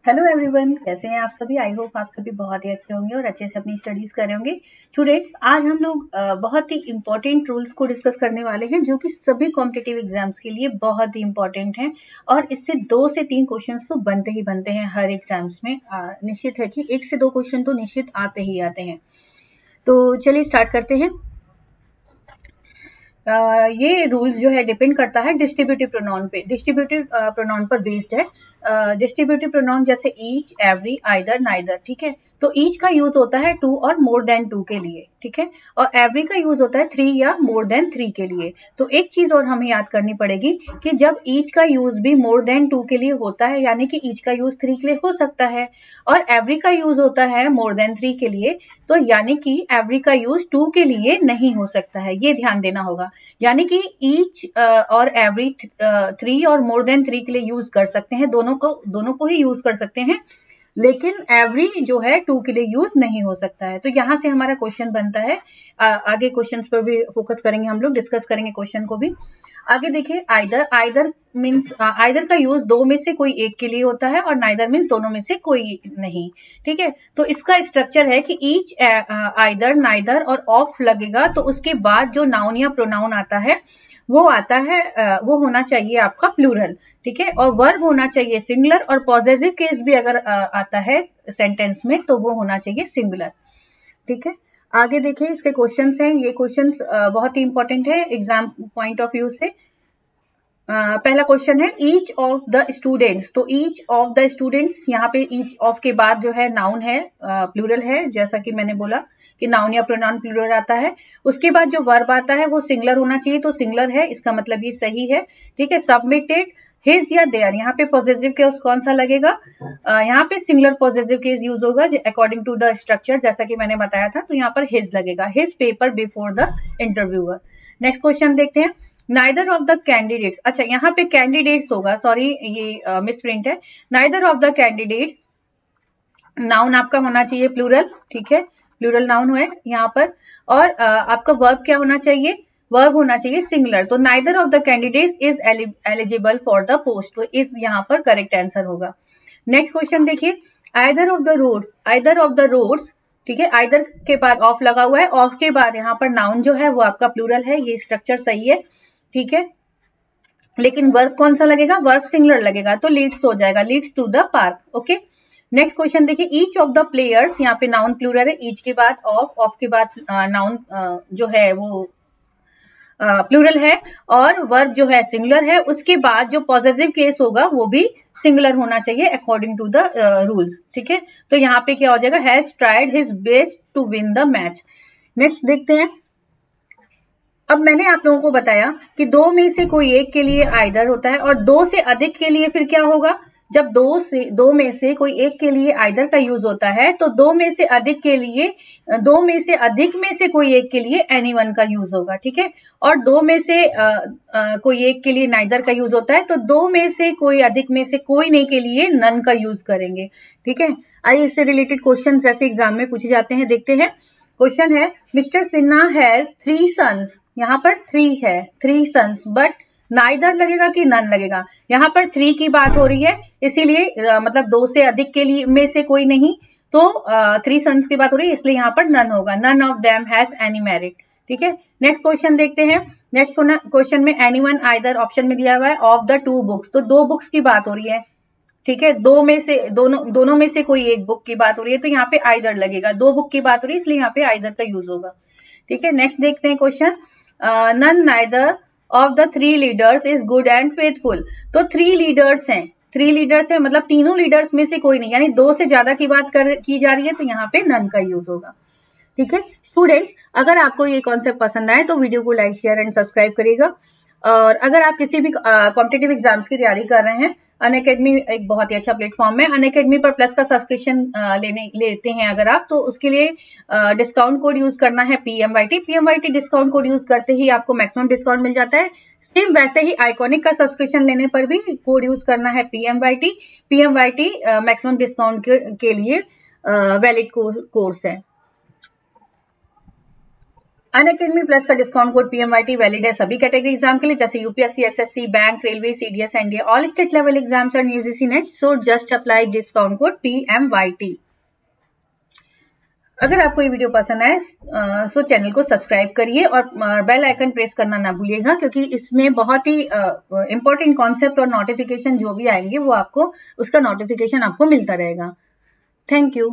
Hello everyone, कैसे हैं आप सभी। आई होप आप सभी बहुत ही अच्छे होंगे और अच्छे से अपनी स्टडीज कर रहे होंगे। स्टूडेंट्स, आज हम लोग बहुत ही इंपॉर्टेंट रूल्स को डिस्कस करने वाले हैं जो कि सभी कॉम्पिटिटिव एग्जाम्स के लिए बहुत ही इंपॉर्टेंट हैं और इससे 2 से 3 क्वेश्चंस तो बनते ही बनते हैं हर एग्जाम्स में। निश्चित है कि 1 से 2 क्वेश्चन तो निश्चित आते ही आते हैं। तो चलिए स्टार्ट करते हैं। ये रूल्स जो है डिपेंड करता है डिस्ट्रीब्यूटिव प्रोनाउन पे। डिस्ट्रीब्यूटिव प्रोनाउन पर बेस्ड है। डिस्ट्रीब्यूटिव प्रोनाउन जैसे ईच, एवरी, आइदर, नाइदर, ठीक है। तो ईच का यूज होता है 2 और मोर देन 2 के लिए, ठीक है। और एवरी का यूज होता है 3 या मोर देन 3 के लिए। तो एक चीज और हमें याद करनी पड़ेगी कि जब ईच का यूज भी मोर देन 2 के लिए होता है, यानी कि ईच का यूज 3 के लिए हो सकता है और एवरी का यूज होता है मोर देन 3 के लिए, तो यानी कि एवरी का यूज 2 के लिए नहीं हो सकता है। ये ध्यान देना होगा। यानी कि ईच और एवरी 3 और मोर देन 3 के लिए यूज कर सकते हैं, दोनों को ही यूज कर सकते हैं, लेकिन एवरी जो है 2 के लिए यूज नहीं हो सकता है। तो यहां से हमारा क्वेश्चन बनता है। आगे क्वेश्चंस पर भी फोकस करेंगे, हम लोग डिस्कस करेंगे क्वेश्चन को भी। आगे देखिए, आइदर मीन्स आइदर का यूज 2 में से कोई एक के लिए होता है और नाइदर मीन्स दोनों में से कोई नहीं, ठीक है। तो इसका स्ट्रक्चर है कि ईच, आइदर, नाइदर और ऑफ लगेगा तो उसके बाद जो नाउन या प्रोनाउन आता है वो आता है, वो होना चाहिए आपका प्लूरल, ठीक है। और वर्ब होना चाहिए सिंगुलर और पॉजेसिव केस भी अगर आता है सेंटेंस में तो वो होना चाहिए सिंगुलर, ठीक है। आगे देखिए, इसके क्वेश्चंस हैं। ये क्वेश्चंस बहुत ही इंपॉर्टेंट है एग्जाम पॉइंट ऑफ व्यू से। पहला क्वेश्चन है ईच ऑफ द स्टूडेंट्स। तो ईच ऑफ द स्टूडेंट्स, यहाँ पे ईच ऑफ के बाद जो है नाउन है, प्लूरल है, जैसा कि मैंने बोला कि नाउन या प्रोनाउन प्लूरल आता है। उसके बाद जो वर्ब आता है वो सिंगुलर होना चाहिए, तो सिंगुलर है, इसका मतलब ये सही है, ठीक है। सबमिटेड, हिज या देयर, यहाँ पे पॉजिटिव केस कौन सा लगेगा, यहाँ पे सिंगुलर पॉजिटिव केस यूज होगा अकॉर्डिंग टू द स्ट्रक्चर, जैसा कि मैंने बताया था। तो यहाँ पर हिज लगेगा, his paper before the interviewer. Next question देखते हैं, नाइदर ऑफ द कैंडिडेट्स। अच्छा, यहाँ पे कैंडिडेट्स होगा, सॉरी ये मिसप्रिंट है। Neither of the candidates, noun आपका होना चाहिए प्लूरल, ठीक है, प्लूरल नाउन है यहाँ पर। और आपका वर्ब क्या होना चाहिए, वर्ब होना चाहिए सिंगुलर। तो neither of the candidates is eligible for the post, तो इस यहाँ पर करेक्ट आंसर होगा। नेक्स्ट क्वेश्चन देखिए, either of the roads, either of the roads, ठीक है। आइदर के बाद ऑफ लगा हुआ है, ऑफ के बाद यहाँ पर नाउन जो है वो आपका प्लूरल है, ये स्ट्रक्चर सही है, ठीक है। लेकिन वर्ब कौन सा लगेगा, वर्ब सिंगुलर लगेगा, तो लीड्स हो जाएगा, leads to the park, okay. Next question देखिए, ईच ऑफ द प्लेयर्स, यहाँ पे नाउन प्लूरल है, ईच के बाद ऑफ के बाद नाउन जो है वो प्लूरल है और वर्ब जो है सिंगुलर है। उसके बाद जो पॉजिटिव केस होगा वो भी सिंगुलर होना चाहिए अकॉर्डिंग टू द रूल्स, ठीक है। तो यहाँ पे क्या हो जाएगा, has tried his best to win the match. Next देखते हैं। अब मैंने आप लोगों को बताया कि 2 में से कोई एक के लिए आइदर होता है और 2 से अधिक के लिए फिर क्या होगा, जब 2 में से कोई एक के लिए आइदर का यूज होता है तो 2 में से अधिक के लिए, 2 में से अधिक में से कोई एक के लिए एनीवन का यूज होगा, ठीक है। और 2 में से कोई एक के लिए नाइदर का यूज होता है तो 2 में से कोई अधिक में से कोई नहीं के लिए नन का यूज करेंगे, ठीक है। आइए इससे रिलेटेड क्वेश्चन जैसे एग्जाम में पूछे जाते हैं, देखते हैं। क्वेश्चन है, मिस्टर सिन्हा हैज 3 सन्स, यहाँ पर 3 है, 3 सन्स, बट नाइदर लगेगा कि नन लगेगा, यहाँ पर 3 की बात हो रही है, इसीलिए मतलब 2 से अधिक के लिए में से कोई नहीं, तो 3 सन्स की बात हो रही है, इसलिए यहाँ पर नन होगा, none of them has any married, ठीक है। नेक्स्ट क्वेश्चन देखते हैं। नेक्स्ट क्वेश्चन में एनीवन, आइदर ऑप्शन में दिया हुआ है, ऑफ द 2 बुक्स, तो 2 बुक्स की बात हो रही है, ठीक है। दोनों में से कोई एक बुक की बात हो रही है, तो यहाँ पे आइदर लगेगा, 2 बुक की बात हो रही है इसलिए यहाँ पे आइदर का यूज होगा, ठीक है। नेक्स्ट देखते हैं question, none neither of the 3 leaders is good and faithful. तो 3 लीडर्स हैं, 3 लीडर्स हैं, मतलब तीनों लीडर्स में से कोई नहीं, यानी 2 से ज्यादा की बात की जा रही है, तो यहाँ पे नन का यूज होगा, ठीक है। स्टूडेंट्स, अगर आपको ये कॉन्सेप्ट पसंद आए तो वीडियो को लाइक, शेयर एंड सब्सक्राइब करिएगा। और अगर आप किसी भी कॉम्पिटिटिव एग्जाम्स की तैयारी कर रहे हैं, अनअकैडमी एक बहुत ही अच्छा प्लेटफॉर्म है। अनअकैडमी पर प्लस का सब्सक्रिप्शन लेते हैं अगर आप, तो उसके लिए डिस्काउंट कोड यूज करना है PMYT। PMYT discount code use करते ही आपको मैक्सिमम डिस्काउंट मिल जाता है। सेम वैसे ही आइकॉनिक का सब्सक्रिप्शन लेने पर भी कोड यूज करना है PMYT। PMYT मैक्सिमम डिस्काउंट के लिए वैलिड कोर्स है। अनअकैडमी प्लस का डिस्काउंट कोड PMYT वैलिड है सभी कैटेगरी एग्जाम के लिए, जैसे UPSC, SSC, bank, railway, CDS, NDA, all state level exams and UGC net. So just apply discount code PMYT. अगर आपको ये वीडियो पसंद आए सो चैनल को सब्सक्राइब करिए और बेल आइकन प्रेस करना ना भूलिएगा, क्योंकि इसमें बहुत ही इंपॉर्टेंट कॉन्सेप्ट और नोटिफिकेशन जो भी आएंगे वो आपको उसका नोटिफिकेशन आपको मिलता रहेगा. Thank you.